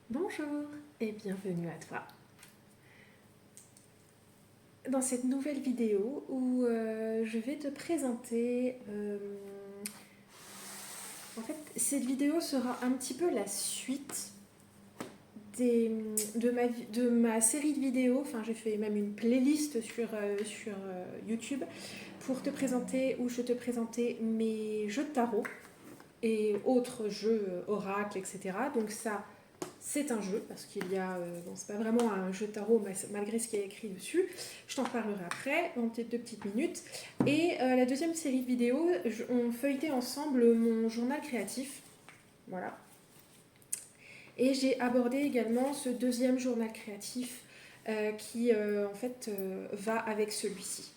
Bonjour et bienvenue à toi. Dans cette nouvelle vidéo où je vais te présenter... en fait, cette vidéo sera un petit peu la suite de ma série de vidéos. Enfin, j'ai fait même une playlist sur YouTube pour te présenter, où je te présentais mes jeux de tarot et autres jeux oracles, etc. Donc ça, c'est un jeu, parce qu'il y a... bon, c'est pas vraiment un jeu de tarot, malgré ce qui est écrit dessus. Je t'en parlerai après, dans peut-être 2 petites minutes. Et la deuxième série de vidéos, on feuilletait ensemble mon journal créatif. Voilà. Et j'ai abordé également ce deuxième journal créatif qui, en fait, va avec celui-ci.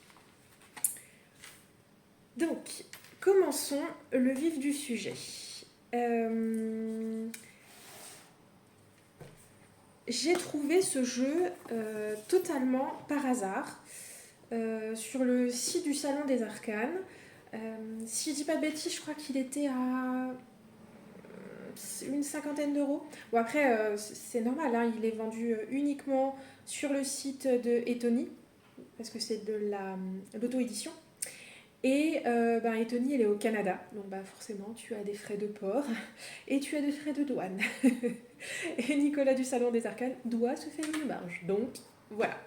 Donc, commençons le vif du sujet. J'ai trouvé ce jeu totalement par hasard sur le site du Salon des Arcanes. Si je dis pas de bêtises, je crois qu'il était à une cinquantaine d'euros. Bon, après, c'est normal, hein, il est vendu uniquement sur le site de Etony, parce que c'est de l'auto-édition. Et Etony, elle est au Canada, donc forcément, tu as des frais de port et tu as des frais de douane. Et Nicolas du Salon des Arcanes doit se faire une marge. Donc, voilà.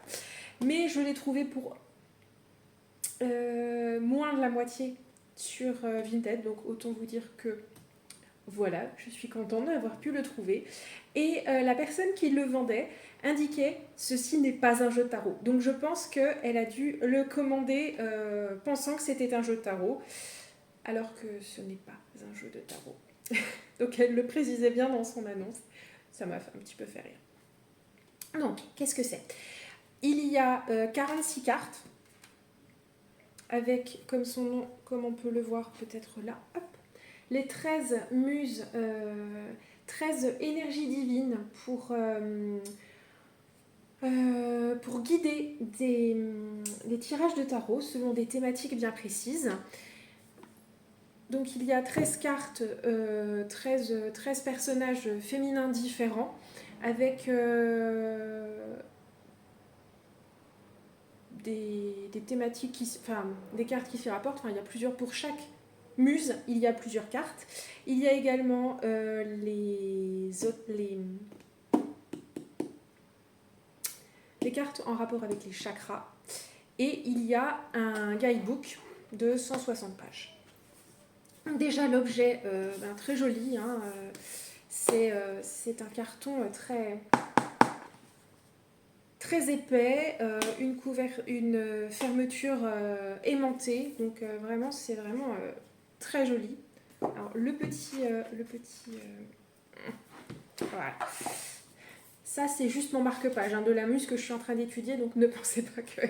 Mais je l'ai trouvé pour moins de la moitié sur Vinted. Donc, autant vous dire que voilà, je suis contente d'avoir pu le trouver. Et la personne qui le vendait indiquait « Ceci n'est pas un jeu de tarot ». Donc, je pense qu'elle a dû le commander pensant que c'était un jeu de tarot, alors que ce n'est pas un jeu de tarot. Donc, elle le précisait bien dans son annonce. Ça m'a un petit peu fait rire. Donc, qu'est-ce que c'est ? Il y a 46 cartes, avec, comme son nom, comme on peut le voir peut-être là, hop, les 13 muses, 13 énergies divines pour guider des tirages de tarot selon des thématiques bien précises. Donc il y a 13 cartes, 13 personnages féminins différents, avec des thématiques, des cartes qui s'y rapportent. Enfin, il y a plusieurs pour chaque muse, il y a plusieurs cartes. Il y a également les cartes en rapport avec les chakras. Et il y a un guidebook de 160 pages. Déjà l'objet, très joli, hein, c'est un carton très épais, une fermeture aimantée, donc vraiment c'est vraiment très joli. Alors le petit voilà. Ça c'est juste mon marque-page hein, de la muse que je suis en train d'étudier, donc ne pensez pas que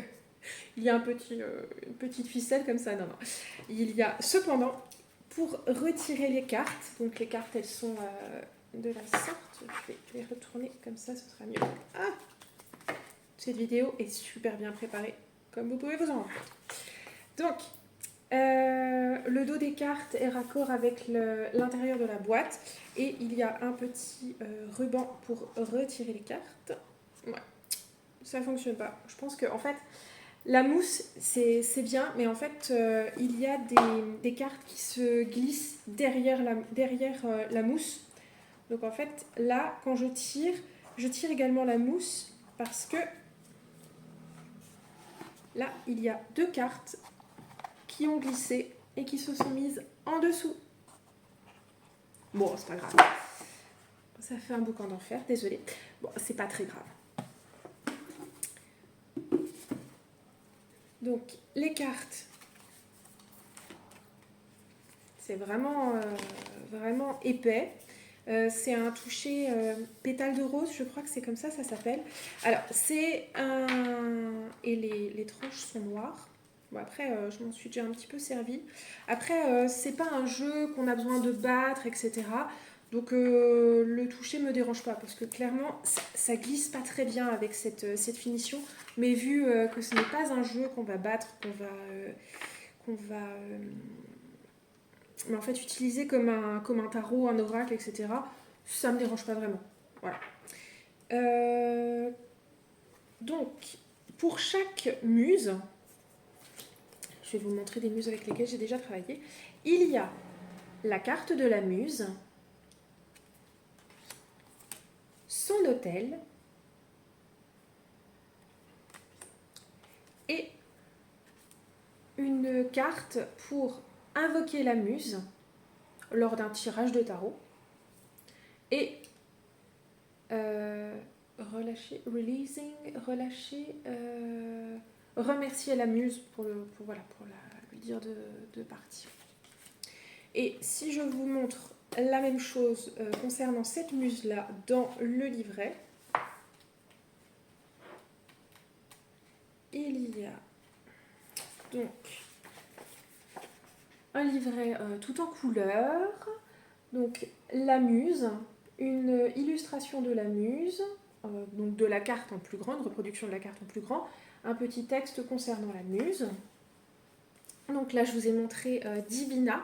il y a une petite ficelle comme ça, non. Il y a cependant, pour retirer les cartes, donc les cartes elles sont de la sorte, je vais les retourner comme ça, ce sera mieux. Ah, cette vidéo est super bien préparée, comme vous pouvez vous en rendre compte. Donc, le dos des cartes est raccord avec l'intérieur de la boîte et il y a un petit ruban pour retirer les cartes. Ouais, ça fonctionne pas. Je pense que en fait, la mousse c'est bien, mais en fait il y a des cartes qui se glissent derrière la mousse. Donc en fait, là, quand je tire également la mousse parce que là, il y a 2 cartes qui ont glissé et qui se sont mises en dessous. Bon, c'est pas grave. Ça fait un boucan d'enfer, désolé. Bon, c'est pas très grave. Donc, les cartes, c'est vraiment, vraiment épais. C'est un toucher pétale de rose, je crois que c'est comme ça s'appelle. Alors, c'est un... Et les tranches sont noires. Bon, après, je m'en suis déjà un petit peu servie. Après, c'est pas un jeu qu'on a besoin de battre, etc. Donc, le toucher me dérange pas, parce que clairement, ça glisse pas très bien avec cette finition. Mais vu que ce n'est pas un jeu qu'on va battre, qu'on va mais en fait utiliser comme un tarot, un oracle, etc., ça me dérange pas vraiment. Voilà. Donc, pour chaque muse, je vais vous montrer des muses avec lesquelles j'ai déjà travaillé, il y a la carte de la muse, son autel et une carte pour invoquer la muse lors d'un tirage de tarot et remercier la muse pour lui dire de partir. Et si je vous montre la même chose concernant cette muse-là dans le livret, il y a donc un livret tout en couleur, donc la muse, une illustration de la muse, donc de la carte en plus grande, reproduction de la carte en plus grand, un petit texte concernant la muse. Donc là, je vous ai montré Divina,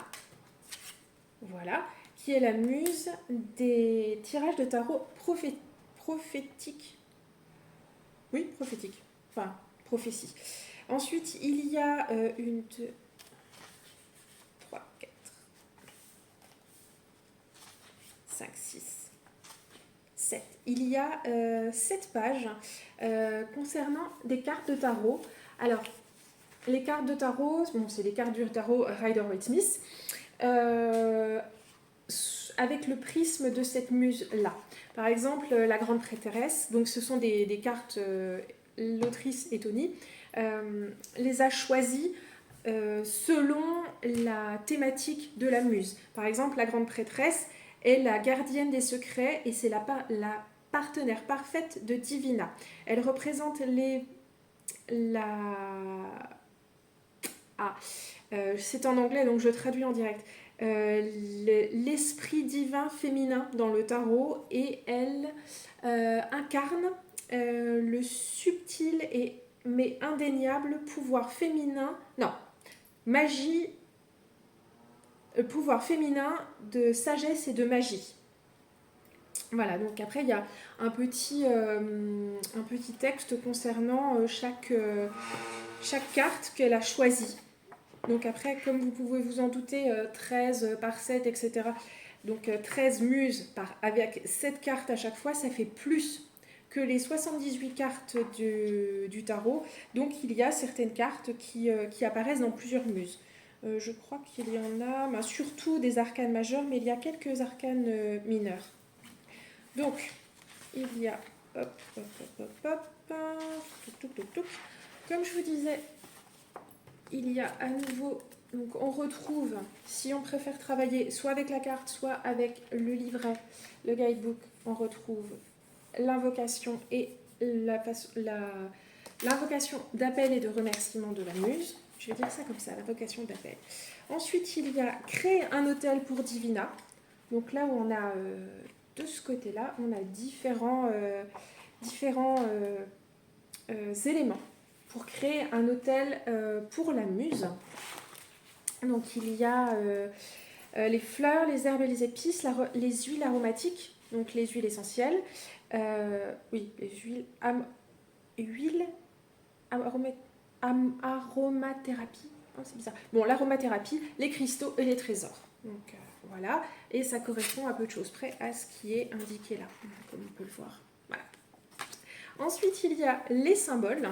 voilà, qui est la muse des tirages de tarot prophétiques. Oui, prophétique. Enfin, prophétie. Ensuite, il y a une, deux, trois, quatre, 5, 6, 7. Il y a 7 pages concernant des cartes de tarot. Alors, les cartes de tarot, bon, c'est les cartes du tarot Rider-Waite-Smith, avec le prisme de cette muse-là. Par exemple, la grande prêtresse, donc ce sont des cartes, l'autrice et Tony, les a choisies selon la thématique de la muse. Par exemple, la grande prêtresse est la gardienne des secrets et c'est la partenaire parfaite de Divina. Elle représente c'est en anglais, donc je traduis en direct. L'esprit divin féminin dans le tarot et elle incarne le subtil mais indéniable pouvoir féminin, non, magie, pouvoir féminin de sagesse et de magie. Voilà, donc après il y a un petit texte concernant chaque carte qu'elle a choisie. Donc après, comme vous pouvez vous en douter, 13 par 7, etc. Donc 13 muses avec 7 cartes à chaque fois, ça fait plus que les 78 cartes du tarot. Donc il y a certaines cartes qui apparaissent dans plusieurs muses. Je crois qu'il y en a, surtout des arcanes majeures, mais il y a quelques arcanes mineurs. Donc, il y a... Comme je vous disais, il y a à nouveau... Donc on retrouve, si on préfère travailler soit avec la carte, soit avec le livret, le guidebook, on retrouve l'invocation et l'invocation d'appel et de remerciement de la muse. Je vais dire ça comme ça, l'invocation d'appel. Ensuite, il y a créer un autel pour Divina. Donc là où on a, de ce côté-là, on a différents éléments pour créer un autel pour la muse. Donc il y a les fleurs, les herbes et les épices, les huiles aromatiques, donc les huiles essentielles, les huiles aromathérapie, oh, c'est bizarre. Bon, l'aromathérapie, les cristaux et les trésors. Donc voilà, et ça correspond à peu de choses près à ce qui est indiqué là, comme on peut le voir. Voilà. Ensuite, il y a les symboles.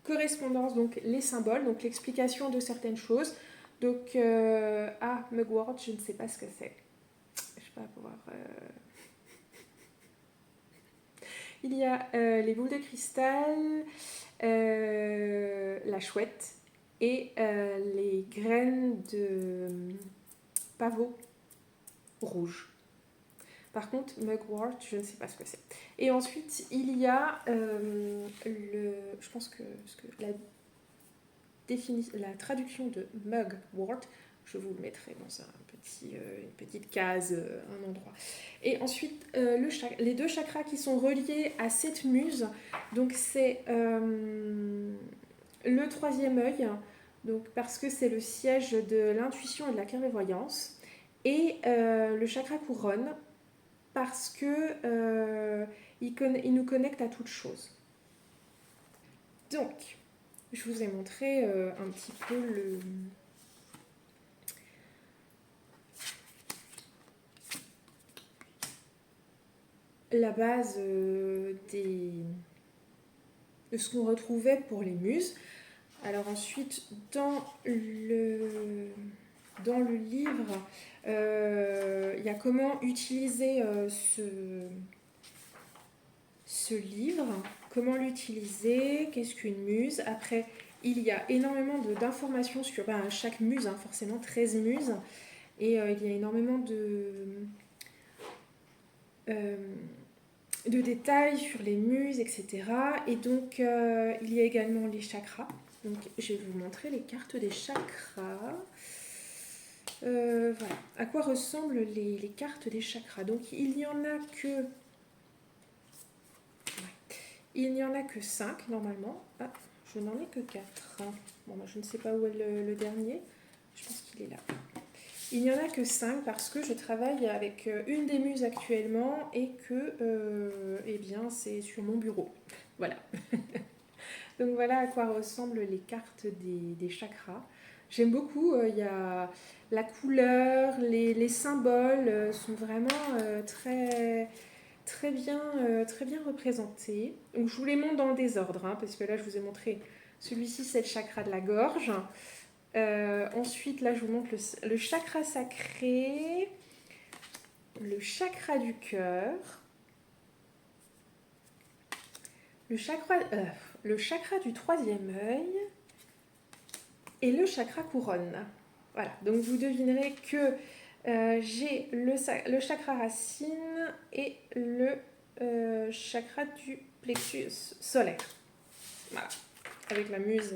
Correspondance, donc les symboles, donc l'explication de certaines choses. Donc, Mugwort, je ne sais pas ce que c'est. Je ne vais pas pouvoir... Il y a les boules de cristal, la chouette et les graines de pavot rouge. Par contre, Mugwort, je ne sais pas ce que c'est. Et ensuite, il y a je pense que la traduction de Mugwort, je vous le mettrai dans une petite case, un endroit. Et ensuite, les 2 chakras qui sont reliés à cette muse, donc c'est le 3e œil, donc parce que c'est le siège de l'intuition et de la clairvoyance, et le chakra couronne, parce que il nous connecte à toute chose. Donc, je vous ai montré un petit peu la base de ce qu'on retrouvait pour les muses. Alors ensuite, dans le livre, il y a comment utiliser ce livre, comment l'utiliser, qu'est-ce qu'une muse. Après, il y a énormément d'informations sur chaque muse, hein, forcément 13 muses, et il y a énormément de détails sur les muses, etc. Et donc, il y a également les chakras. Donc, je vais vous montrer les cartes des chakras. Voilà. À quoi ressemblent les cartes des chakras? Donc, il n'y en a que... Il n'y en a que 5, normalement. Ah, je n'en ai que 4. Bon, je ne sais pas où est le dernier. Je pense qu'il est là. Il n'y en a que 5 parce que je travaille avec une des muses actuellement et que eh bien, c'est sur mon bureau. Voilà. Donc voilà à quoi ressemblent les cartes des chakras. J'aime beaucoup, il y a la couleur, les symboles sont vraiment très bien représentés. Donc je vous les montre dans le désordre, hein, parce que là je vous ai montré celui-ci, c'est le chakra de la gorge. Ensuite, là, je vous montre le chakra sacré, le chakra du cœur, le chakra du troisième œil et le chakra couronne. Voilà, donc vous devinerez que j'ai le chakra racine et le chakra du plexus solaire. Voilà, avec la muse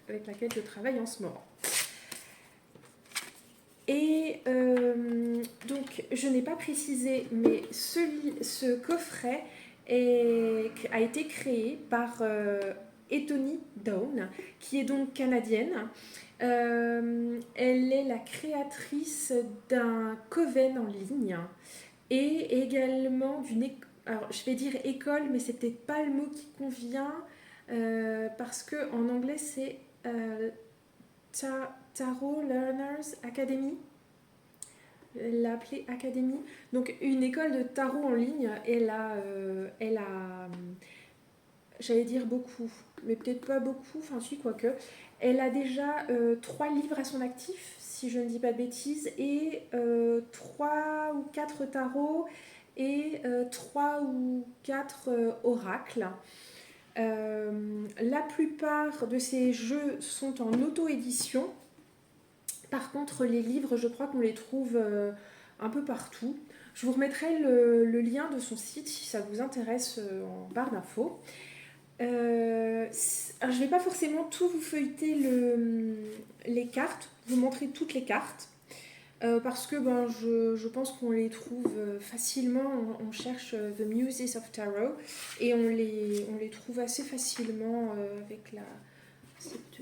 avec laquelle je travaille en ce moment. Et donc, je n'ai pas précisé, mais ce coffret a été créé par Ethony Down, qui est donc canadienne. Elle est la créatrice d'un coven en ligne et également d'une école. Alors, je vais dire école, mais c'est peut-être pas le mot qui convient parce que en anglais c'est Tarot Learners Academy. Elle l'a appelée Académie. Donc une école de tarot en ligne. Elle a j'allais dire beaucoup, mais peut-être pas beaucoup, enfin si, quoique. Elle a déjà 3 livres à son actif, si je ne dis pas de bêtises, et 3 ou 4 tarots et 3 ou 4 oracles. La plupart de ces jeux sont en auto-édition. Par contre, les livres, je crois qu'on les trouve un peu partout. Je vous remettrai le lien de son site si ça vous intéresse en barre d'infos. Alors, je ne vais pas forcément tout vous feuilleter les cartes, vous montrer toutes les cartes. Parce que je pense qu'on les trouve facilement. On cherche The Muses of Tarot et on les trouve assez facilement avec cette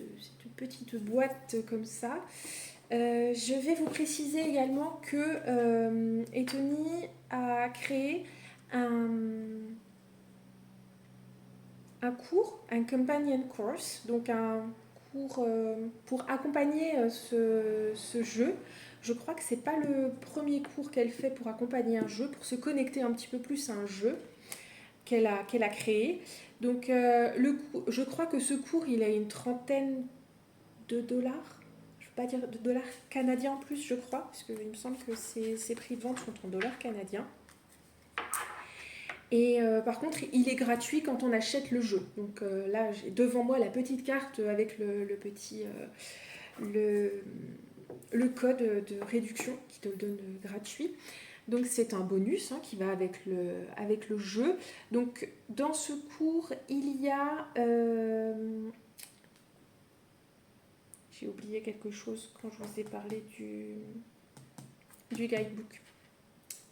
petite boîte comme ça. Je vais vous préciser également que Ethony a créé un cours, un companion course, donc un cours pour accompagner ce jeu. Je crois que c'est pas le premier cours qu'elle fait pour accompagner un jeu, pour se connecter un petit peu plus à un jeu qu'elle a créé. Donc je crois que ce cours, il a une trentaine de dollars. Je ne veux pas dire de dollars canadiens en plus, je crois, parce qu'il me semble que ses prix de vente sont en dollars canadiens. Et par contre, il est gratuit quand on achète le jeu. Donc là, j'ai devant moi la petite carte avec le code de réduction qui te le donne gratuit. Donc c'est un bonus qui va avec le jeu. Donc dans ce cours, il y a... j'ai oublié quelque chose quand je vous ai parlé du guidebook.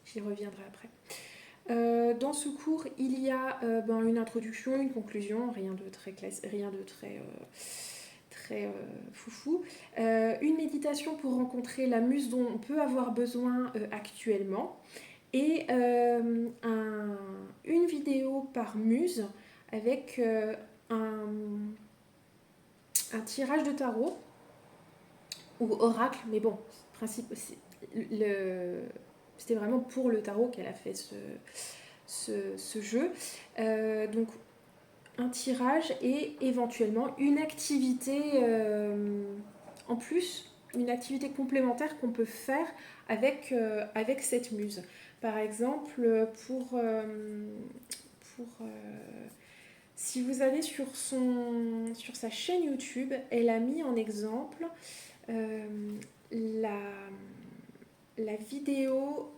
J'y reviendrai après. Dans ce cours, il y a une introduction, une conclusion, rien de très classe, rien de très foufou. Une méditation pour rencontrer la muse dont on peut avoir besoin actuellement. et une vidéo par muse avec un tirage de tarot ou oracle, mais bon, c'était vraiment pour le tarot qu'elle a fait ce jeu. Donc un tirage et éventuellement une activité en plus, une activité complémentaire qu'on peut faire avec cette muse. Par exemple, si vous allez sur sa chaîne YouTube, elle a mis en exemple euh, la, la vidéo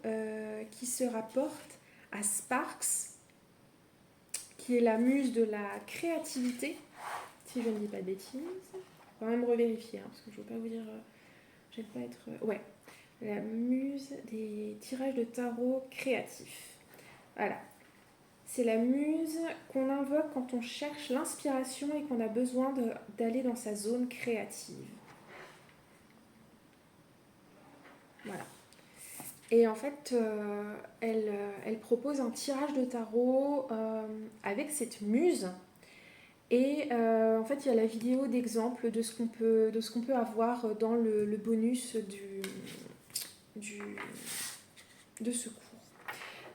qui se rapporte à Sparks, qui est la muse de la créativité, si je ne dis pas de bêtises. On va même revérifier, hein, parce que je ne veux pas vous dire... j'aime pas être... ouais, la muse des tirages de tarot créatifs. Voilà. C'est la muse qu'on invoque quand on cherche l'inspiration et qu'on a besoin d'aller dans sa zone créative. Voilà. Et en fait, elle propose un tirage de tarot avec cette muse. Et en fait, il y a la vidéo d'exemple de ce qu'on peut avoir dans le bonus de ce cours.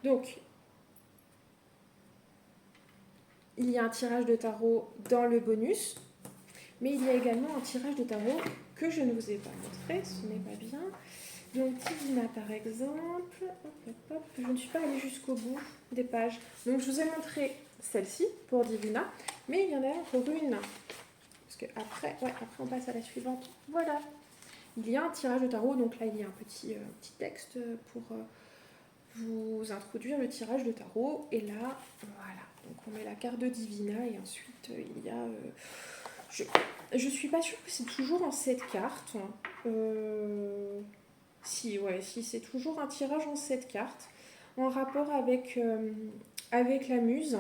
Donc, il y a un tirage de tarot dans le bonus, mais il y a également un tirage de tarot que je ne vous ai pas montré, ce n'est pas bien. Donc Divina par exemple, je ne suis pas allée jusqu'au bout des pages. Donc je vous ai montré celle-ci pour Divina, mais il y en a encore une. Parce que après on passe à la suivante. Voilà. Il y a un tirage de tarot, donc là il y a un petit texte pour vous introduire le tirage de tarot. Et là, voilà. Donc on met la carte de Divina et ensuite il y a... je suis pas sûre que c'est toujours en 7 cartes. Si, c'est toujours un tirage en 7 cartes, en rapport avec la muse.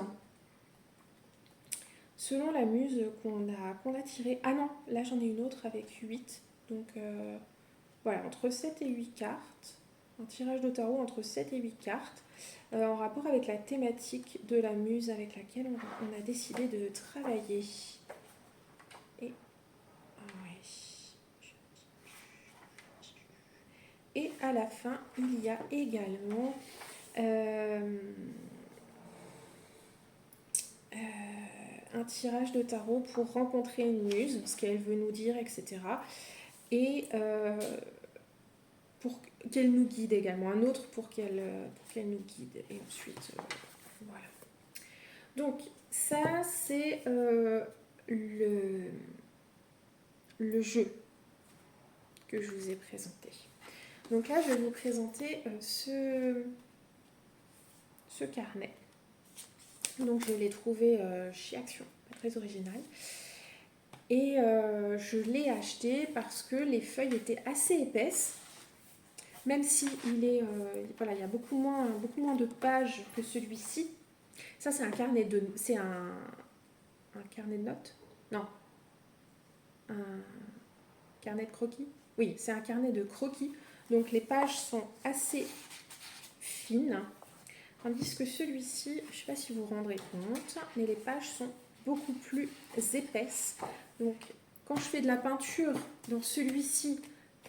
Selon la muse qu'on a tirée. Ah non, là j'en ai une autre avec 8. Donc voilà, entre 7 et 8 cartes. Un tirage de tarot entre 7 et 8 cartes. En rapport avec la thématique de la muse avec laquelle on a décidé de travailler. Et à la fin, il y a également un tirage de tarot pour rencontrer une muse, ce qu'elle veut nous dire, etc. Et pour qu'elle nous guide également. Un autre pour qu'elle nous guide. Et ensuite, voilà. Donc, ça, c'est le jeu que je vous ai présenté. Donc là, je vais vous présenter ce carnet. Donc je l'ai trouvé chez Action, pas très original. Et je l'ai acheté parce que les feuilles étaient assez épaisses. Même si il y a beaucoup moins de pages que celui-ci. Ça, c'est un carnet de... C'est un carnet de notes? Non. Un carnet de croquis? Oui, c'est un carnet de croquis. Donc les pages sont assez fines, tandis que celui-ci, je ne sais pas si vous vous rendrez compte, mais les pages sont beaucoup plus épaisses. Donc quand je fais de la peinture dans celui-ci,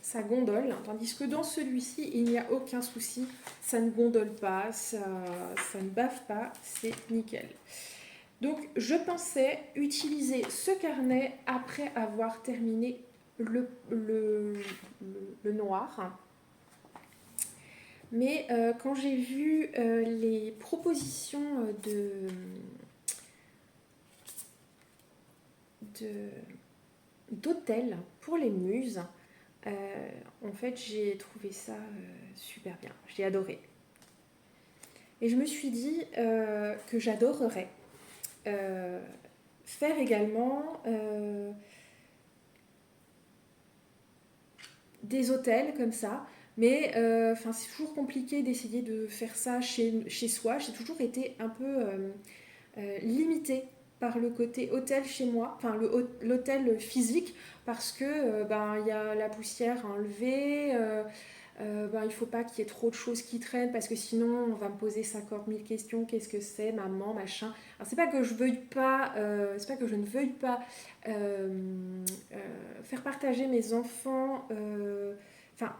ça gondole, tandis que dans celui-ci, il n'y a aucun souci, ça ne gondole pas, ça ne bave pas, c'est nickel. Donc je pensais utiliser ce carnet après avoir terminé le noir. Mais quand j'ai vu les propositions d'hôtels pour les muses, en fait j'ai trouvé ça super bien, j'ai adoré. Et je me suis dit que j'adorerais faire également des hôtels comme ça. Mais c'est toujours compliqué d'essayer de faire ça chez soi. J'ai toujours été un peu limitée par le côté hôtel chez moi, enfin l'hôtel physique, parce que y a la poussière à enlever, il ne faut pas qu'il y ait trop de choses qui traînent parce que sinon on va me poser 50 000 questions. Qu'est-ce que c'est, maman, machin. Alors c'est pas que je veuille pas, c'est pas que je ne veuille pas faire partager mes enfants. Enfin,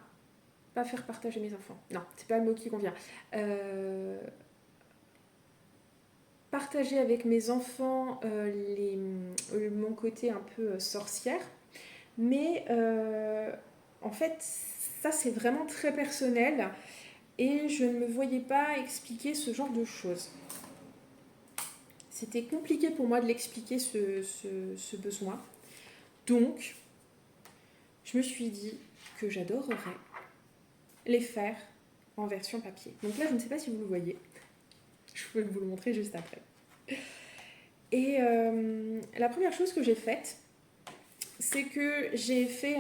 pas faire partager mes enfants. Non, c'est pas le mot qui convient. Partager avec mes enfants mon côté un peu sorcière. Mais en fait, ça c'est vraiment très personnel et je ne me voyais pas expliquer ce genre de choses. C'était compliqué pour moi de l'expliquer ce besoin. Donc, je me suis dit que j'adorerais les faire en version papier. Donc là, je ne sais pas si vous le voyez. Je peux vous le montrer juste après. Et la première chose que j'ai faite, c'est que j'ai fait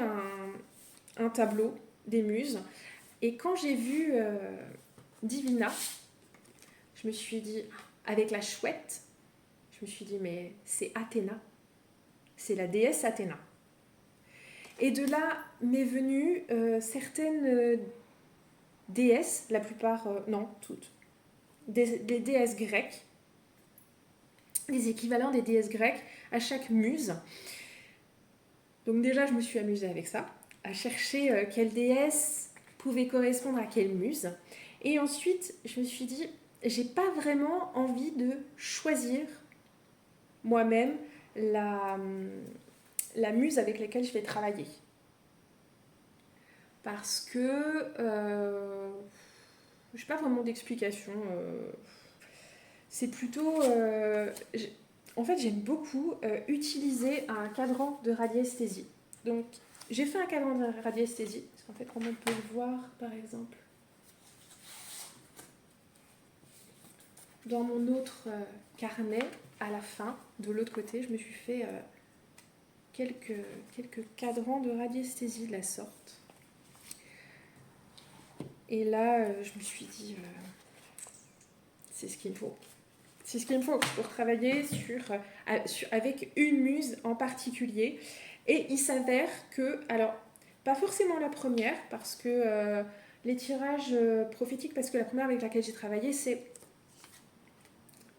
un tableau des muses. Et quand j'ai vu Divina, je me suis dit, avec la chouette, je me suis dit, mais c'est Athéna. C'est la déesse Athéna. Et de là m'est venue certaines déesses, la plupart, non, toutes, des déesses grecques, des équivalents des déesses grecques à chaque muse. Donc déjà, je me suis amusée avec ça, à chercher quelle déesse pouvait correspondre à quelle muse. Et ensuite, je me suis dit, j'ai pas vraiment envie de choisir moi-même la muse avec laquelle je vais travailler. Parce que je n'ai pas vraiment d'explication. C'est plutôt... en fait, j'aime beaucoup utiliser un cadran de radiesthésie. Donc, j'ai fait un cadran de radiesthésie. Parce qu'en fait, comme on peut le voir, par exemple, dans mon autre carnet, à la fin, de l'autre côté, je me suis fait quelques cadrans de radiesthésie de la sorte. Et là, je me suis dit, c'est ce qu'il me faut. C'est ce qu'il me faut pour travailler avec une muse en particulier. Et il s'avère que, alors, pas forcément la première, parce que les tirages prophétiques, parce que la première avec laquelle j'ai travaillé, c'est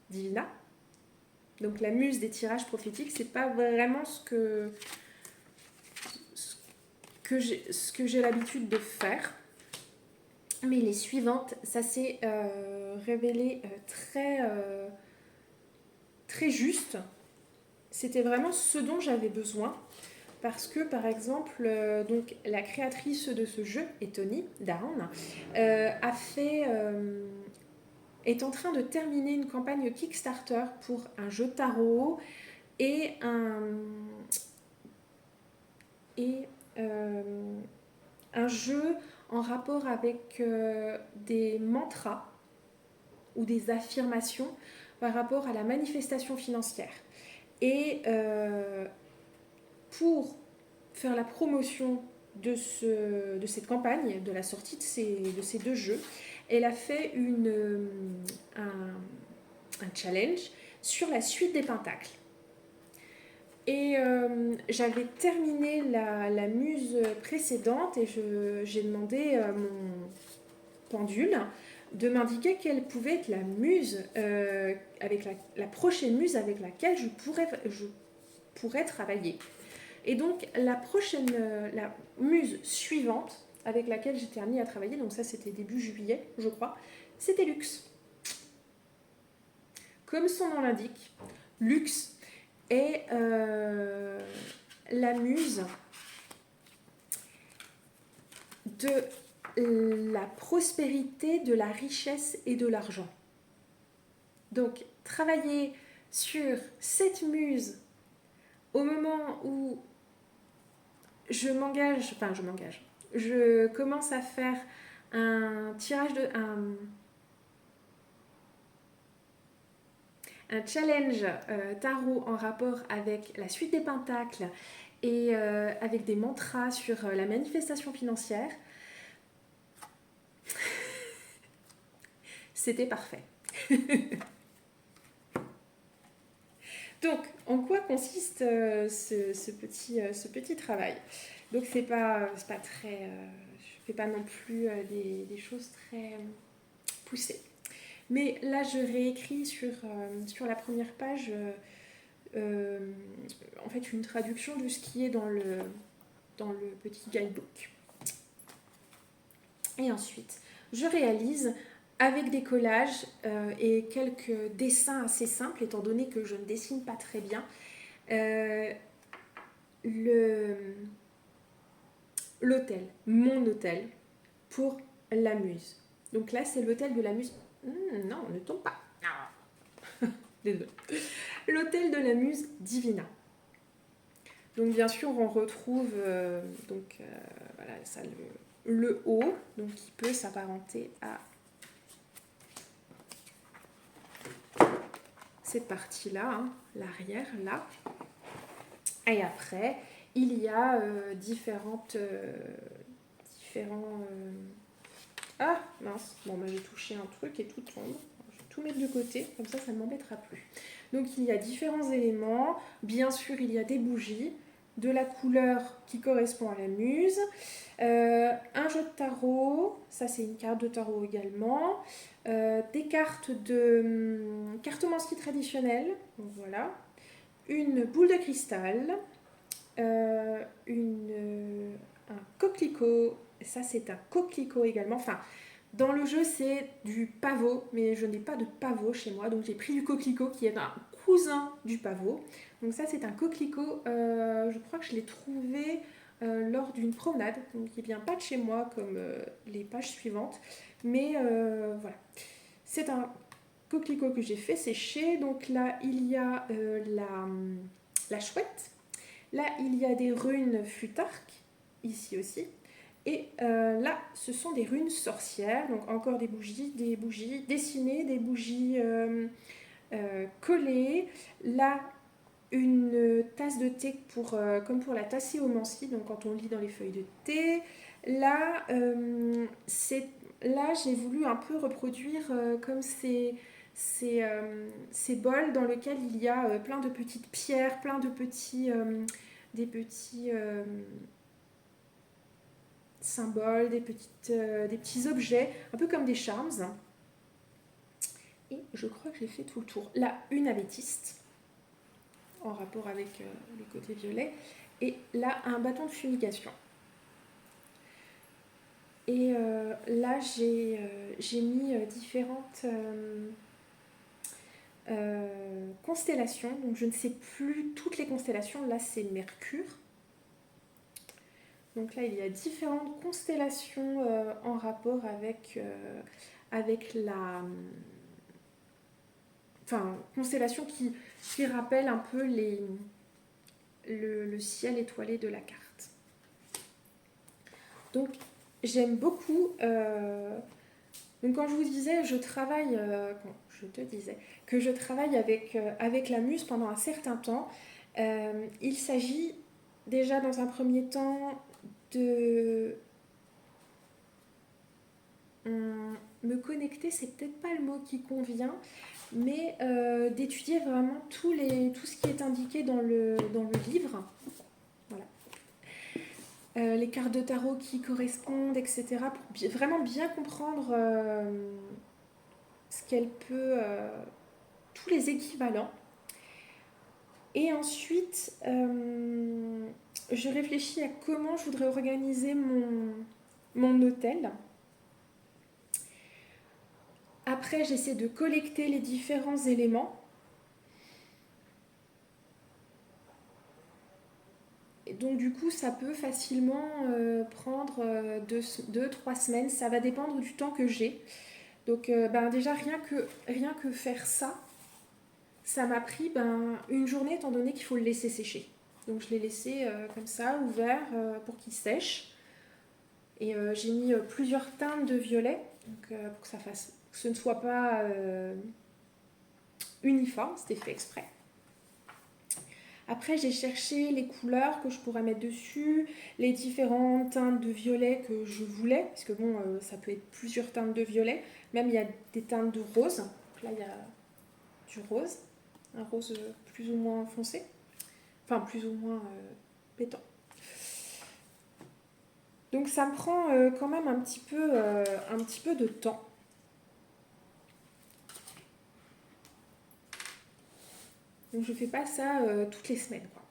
Divina. Donc la muse des tirages prophétiques, c'est pas vraiment ce que j'ai l'habitude de faire. Mais les suivantes, ça s'est révélé très juste. C'était vraiment ce dont j'avais besoin. Parce que, par exemple, donc, la créatrice de ce jeu, Tony Down, est en train de terminer une campagne Kickstarter pour un jeu tarot et un jeu en rapport avec des mantras ou des affirmations par rapport à la manifestation financière. Et pour faire la promotion de cette campagne, de la sortie de ces deux jeux, elle a fait un challenge sur la suite des pentacles. Et j'avais terminé la muse précédente et j'ai demandé à mon pendule de m'indiquer quelle pouvait être la muse, avec la prochaine muse avec laquelle je pourrais travailler. Et donc la muse suivante avec laquelle j'étais amenée à travailler, donc ça c'était début juillet je crois, c'était Lux. Comme son nom l'indique, Lux est la muse de la prospérité, de la richesse et de l'argent. Donc travailler sur cette muse au moment où je commence à faire un tirage un challenge tarot en rapport avec la suite des pentacles et avec des mantras sur la manifestation financière. C'était parfait. Donc, en quoi consiste ce petit travail? Donc, c'est pas très... fais pas non plus des choses très poussées. Mais là, je réécris sur la première page en fait une traduction de ce qui est dans le petit guidebook. Et ensuite, je réalise avec des collages et quelques dessins assez simples, étant donné que je ne dessine pas très bien, l'hôtel, mon hôtel, pour la Muse. Donc là, c'est l'hôtel de la Muse. Non, ne tombe pas. Désolée. L'hôtel de la Muse Divina. Donc bien sûr, on retrouve voilà, ça, le haut, donc qui peut s'apparenter à cette partie-là, hein, l'arrière, là. Et après, il y a différents... Ah, mince, bon, bah, j'ai touché un truc et tout tombe. Je vais tout mettre de côté, comme ça ne m'embêtera plus. Donc il y a différents éléments. Bien sûr, il y a des bougies, de la couleur qui correspond à la Muse, un jeu de tarot, ça c'est une carte de tarot également, des cartes de cartomancie traditionnelle, donc voilà, une boule de cristal, un coquelicot, ça c'est un coquelicot également, enfin dans le jeu c'est du pavot, mais je n'ai pas de pavot chez moi, donc j'ai pris du coquelicot qui est un cousin du pavot. Donc ça c'est un coquelicot, je crois que je l'ai trouvé lors d'une promenade, donc il vient pas de chez moi comme les pages suivantes, mais voilà. C'est un coquelicot que j'ai fait sécher, donc là il y a la chouette, là il y a des runes futarques, ici aussi. Et là, ce sont des runes sorcières, donc encore des bougies dessinées, des bougies collées. Là, une tasse de thé comme pour la tasséomancie, donc quand on lit dans les feuilles de thé. Là, là j'ai voulu un peu reproduire comme ces bols dans lesquels il y a plein de petites pierres, plein de petits... des petits symboles, des petits objets, un peu comme des charms. Et je crois que j'ai fait tout le tour. Là, une améthyste, en rapport avec le côté violet. Et là, un bâton de fumigation. Et là, j'ai mis différentes constellations. Donc, je ne sais plus toutes les constellations. Là, c'est Mercure. Donc là, il y a différentes constellations en rapport avec la... Enfin, constellations qui rappellent un peu le ciel étoilé de la carte. Donc, j'aime beaucoup... donc, quand je vous disais, je te disais que je travaille avec la Muse pendant un certain temps, il s'agit déjà dans un premier temps de me connecter, c'est peut-être pas le mot qui convient, mais d'étudier vraiment tout ce qui est indiqué dans le livre. Voilà. Les cartes de tarot qui correspondent, etc. Pour vraiment bien comprendre ce qu'elle peut... tous les équivalents. Et ensuite, je réfléchis à comment je voudrais organiser mon hôtel. Après, j'essaie de collecter les différents éléments. Et donc, du coup, ça peut facilement prendre 2-3 semaines. Ça va dépendre du temps que j'ai. Donc, déjà, rien que faire ça, ça m'a pris une journée, étant donné qu'il faut le laisser sécher. Donc, je l'ai laissé comme ça, ouvert, pour qu'il sèche. Et j'ai mis plusieurs teintes de violet, donc, pour que ce ne soit pas uniforme, c'était fait exprès. Après, j'ai cherché les couleurs que je pourrais mettre dessus, les différentes teintes de violet que je voulais, parce que bon, ça peut être plusieurs teintes de violet. Même il y a des teintes de rose. Donc là, il y a du rose, un rose plus ou moins foncé, enfin plus ou moins pétant. Donc ça me prend quand même un petit peu de temps. Donc je fais pas ça toutes les semaines, quoi.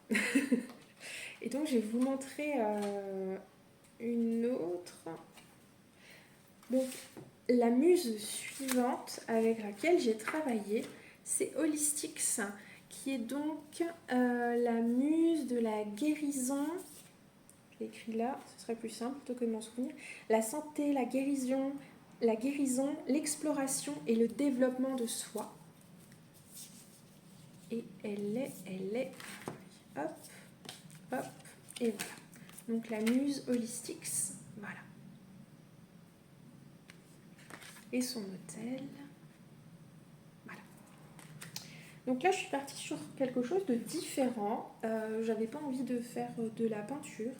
Et donc je vais vous montrer une autre. Donc la muse suivante avec laquelle j'ai travaillé, c'est Holistics, qui est donc la muse de la guérison. Je l'ai écrit là, ce serait plus simple plutôt que de m'en souvenir. La santé, la guérison, l'exploration et le développement de soi. Et elle est, hop, hop, et voilà. Donc la muse Holistics, voilà. Et son hôtel, voilà. Donc là, je suis partie sur quelque chose de différent. J'avais pas envie de faire de la peinture,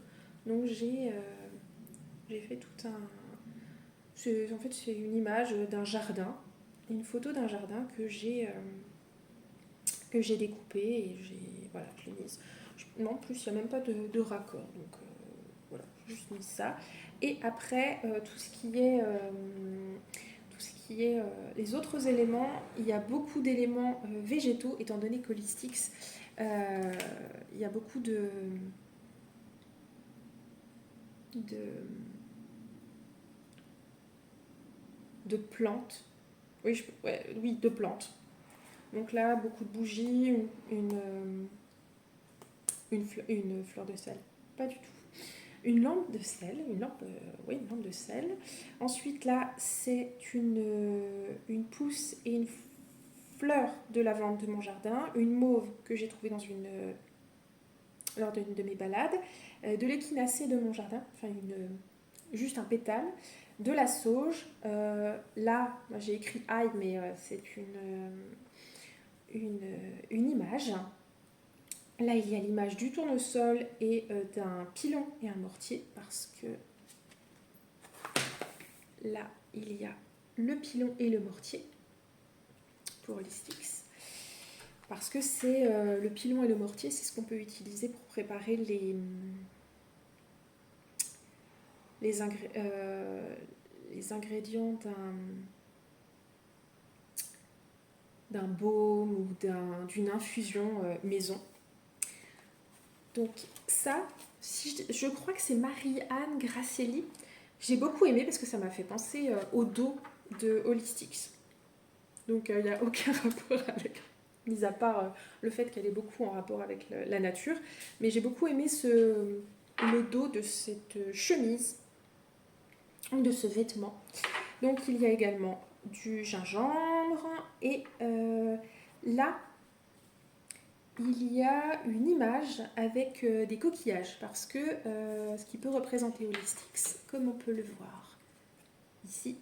donc j'ai fait tout un. En fait, c'est une image d'un jardin, une photo d'un jardin que j'ai découpé et voilà, je l'ai mise. Non, en plus, il n'y a même pas de raccord, donc voilà, j'ai juste mis ça. Et après, tout ce qui est les autres éléments, il y a beaucoup d'éléments végétaux, étant donné qu'Holistics, il y a beaucoup de plantes. Oui, oui, de plantes. Donc là, beaucoup de bougies, une fleur de sel. Pas du tout. Une lampe de sel, une lampe de sel. Ensuite, là, c'est une pousse et une fleur de lavande de mon jardin, une mauve que j'ai trouvée lors d'une de mes balades, de l'échinacée de mon jardin, enfin juste un pétale, de la sauge. Là, j'ai écrit ail, mais c'est une image. Là, il y a l'image du tournesol et d'un pilon et un mortier, parce que là, il y a le pilon et le mortier pour Holistics. Parce que c'est le pilon et le mortier, c'est ce qu'on peut utiliser pour préparer les ingrédients d'un baume ou d'une infusion maison. Donc ça, je crois que c'est Marie-Anne Grasselli. J'ai beaucoup aimé parce que ça m'a fait penser au dos de Holistics. Donc il n'y a aucun rapport avec, mis à part le fait qu'elle est beaucoup en rapport avec la nature. Mais j'ai beaucoup aimé le dos de cette chemise, de ce vêtement. Donc il y a également du gingembre et là, il y a une image avec des coquillages parce que ce qui peut représenter Holistics, comme on peut le voir ici,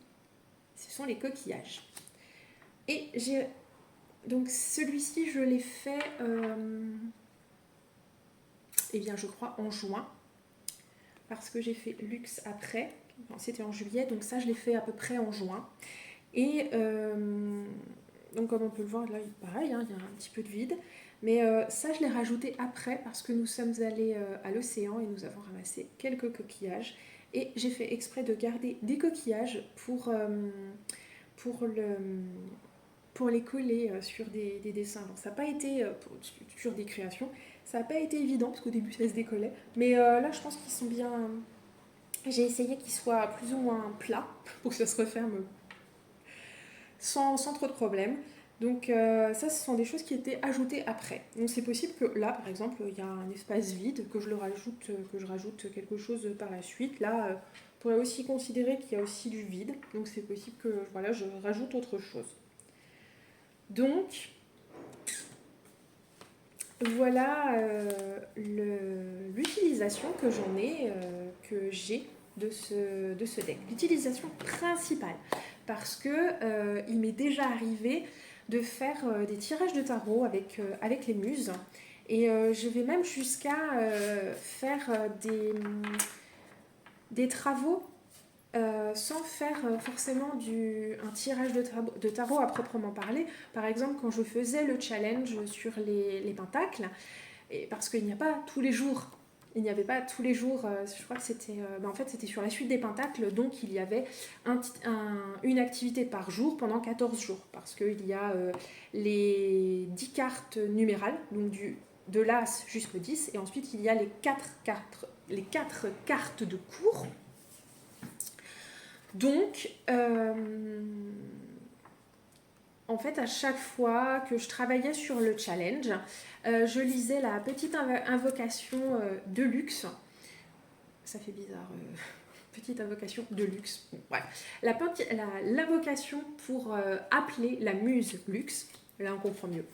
ce sont les coquillages. Et donc celui-ci, je l'ai fait, eh bien je crois en juin, parce que j'ai fait luxe après. Non, c'était en juillet, donc ça je l'ai fait à peu près en juin. Et donc comme on peut le voir là, pareil, hein, il y a un petit peu de vide. Mais ça, je l'ai rajouté après parce que nous sommes allés à l'océan et nous avons ramassé quelques coquillages. Et j'ai fait exprès de garder des coquillages pour les coller sur des dessins. Alors, ça n'a pas été, sur des créations, ça n'a pas été évident parce qu'au début ça se décollait. Mais là, je pense qu'ils sont bien. J'ai essayé qu'ils soient plus ou moins plats pour que ça se referme sans trop de problèmes. Donc ça, ce sont des choses qui étaient ajoutées après. Donc c'est possible que là, par exemple, il y a un espace vide, que je rajoute quelque chose par la suite. Là, on pourrait aussi considérer qu'il y a aussi du vide. Donc c'est possible que voilà, je rajoute autre chose. Donc voilà l'utilisation que j'ai de ce deck. L'utilisation principale. Parce que il m'est déjà arrivé de faire des tirages de tarot avec les muses. Et je vais même jusqu'à faire des travaux sans faire forcément un tirage de tarot à proprement parler. Par exemple, quand je faisais le challenge sur les pentacles, et parce qu'il n'y a pas tous les jours il n'y avait pas tous les jours, je crois que c'était en fait c'était sur la suite des Pentacles, donc il y avait une activité par jour pendant 14 jours, parce qu'il y a les 10 cartes numérales, donc de l'As jusqu'au 10, et ensuite il y a les 4 cartes de cours. Donc, en fait, à chaque fois que je travaillais sur le challenge, je lisais la petite invocation de luxe. Ça fait bizarre, petite invocation de luxe. Bon, ouais. L'invocation pour appeler la muse luxe. Là, on comprend mieux.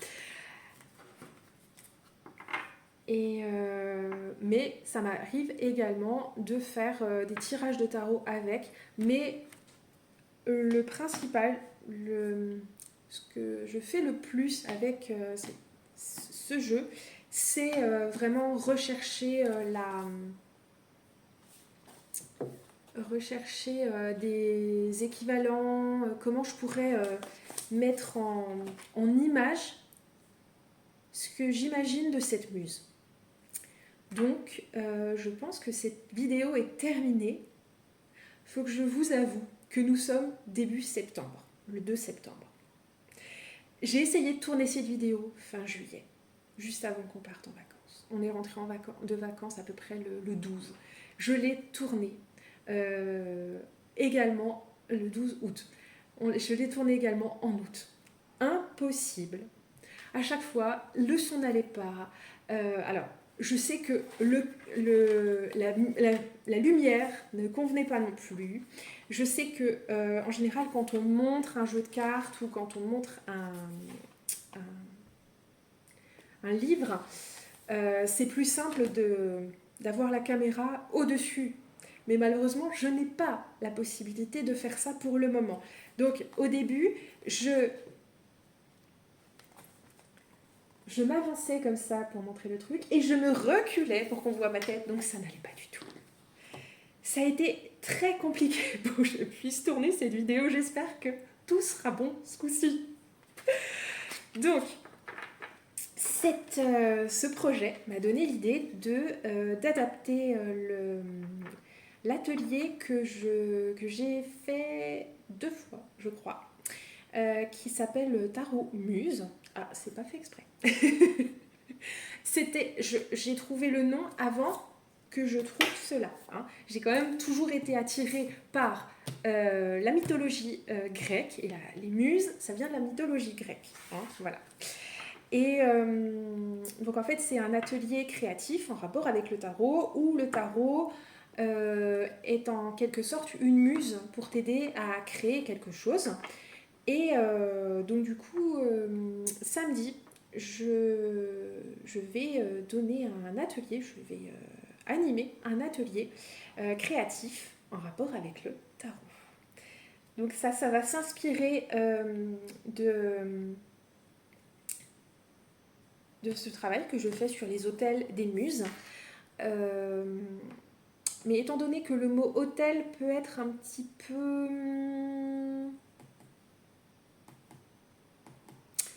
Mais ça m'arrive également de faire des tirages de tarot avec. Mais le principal, ce que je fais le plus avec ce jeu, c'est vraiment rechercher des équivalents, comment je pourrais mettre en image ce que j'imagine de cette muse. Donc, je pense que cette vidéo est terminée. Il faut que je vous avoue que nous sommes début septembre, le 2 septembre. J'ai essayé de tourner cette vidéo fin juillet, juste avant qu'on parte en vacances. On est rentré de vacances à peu près le 12. Je l'ai tournée également le 12 août. Je l'ai tournée également en août. Impossible. À chaque fois, le son n'allait pas. Alors, je sais que la lumière ne convenait pas non plus. Je sais que, en général, quand on montre un jeu de cartes ou quand on montre un livre, c'est plus simple d'avoir la caméra au-dessus. Mais malheureusement, je n'ai pas la possibilité de faire ça pour le moment. Donc, au début, je m'avançais comme ça pour montrer le truc et je me reculais pour qu'on voit ma tête, donc ça n'allait pas du tout. Ça a été très compliqué pour que je puisse tourner cette vidéo. J'espère que tout sera bon ce coup-ci. Donc, ce projet m'a donné l'idée d'adapter l'atelier que j'ai fait 2 fois, je crois, qui s'appelle Tarot Muse. Ah, c'est pas fait exprès. J'ai trouvé le nom avant que je trouve cela. Hein. J'ai quand même toujours été attirée par la mythologie grecque, et les muses, ça vient de la mythologie grecque. Hein, voilà. Et donc en fait, c'est un atelier créatif en rapport avec le tarot, où le tarot est en quelque sorte une muse pour t'aider à créer quelque chose. Et donc du coup, samedi, je vais donner un atelier, je vais animer un atelier créatif en rapport avec le tarot. Donc ça va s'inspirer de ce travail que je fais sur les hôtels des muses. Mais étant donné que le mot hôtel peut être un petit peu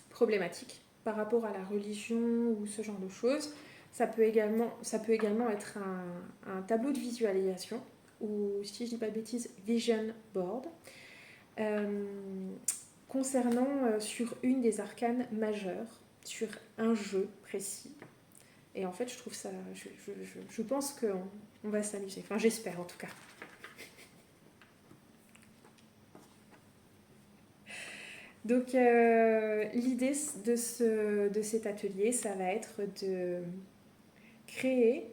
problématique par rapport à la religion ou ce genre de choses, ça peut également être un tableau de visualisation, ou si je dis pas de bêtises, vision board, concernant sur une des arcanes majeures, sur un jeu précis. Et en fait, je trouve ça, je pense qu'on va s'amuser. Enfin, j'espère en tout cas. Donc, l'idée de cet atelier, ça va être de créer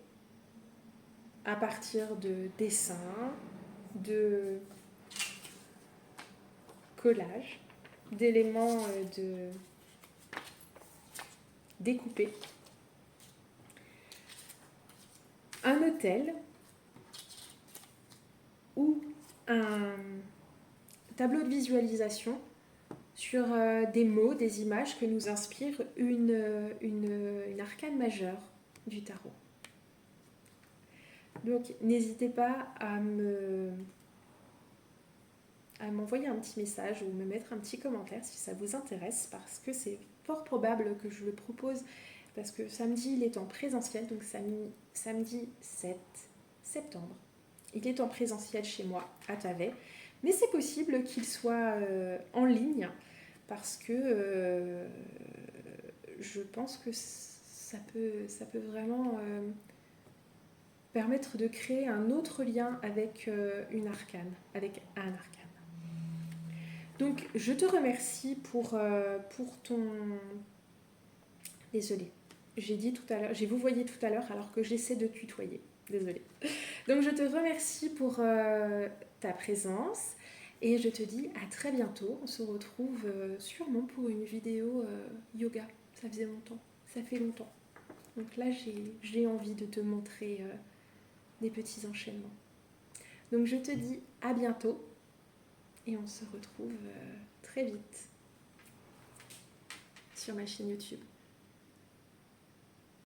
à partir de dessins, de collages, d'éléments découpés, un hôtel ou un tableau de visualisation sur des mots, des images que nous inspire une arcane majeure du tarot. Donc n'hésitez pas à m'envoyer un petit message ou me mettre un petit commentaire si ça vous intéresse, parce que c'est fort probable que je le propose parce que samedi, il est en présentiel, donc samedi 7 septembre. Il est en présentiel chez moi, à Tavais. Mais c'est possible qu'il soit en ligne, parce que je pense que ça peut vraiment permettre de créer un autre lien avec une arcane, avec un arcane. Donc, je te remercie pour ton... Désolée, j'ai vous voyé tout à l'heure alors que j'essaie de tutoyer. Désolée. Donc, je te remercie pour ta présence et je te dis à très bientôt. On se retrouve sûrement pour une vidéo yoga. Ça faisait longtemps, ça fait longtemps. Donc là, j'ai envie de te montrer des petits enchaînements. Donc, je te dis à bientôt. Et on se retrouve très vite sur ma chaîne YouTube.